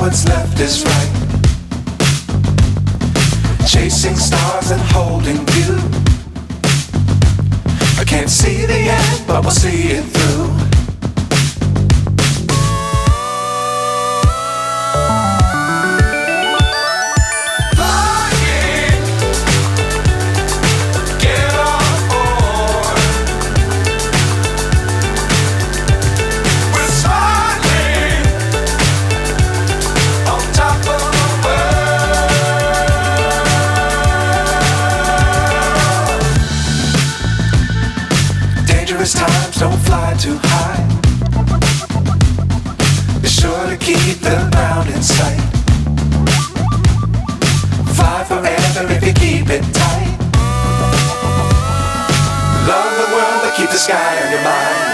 what's left is right. Chasing stars and holding you. I can't see the end, but we'll see it through. Times don't fly too high. Be sure to keep the ground in sight. Fly forever if you keep it tight. Love the world, but keep the sky on your mind.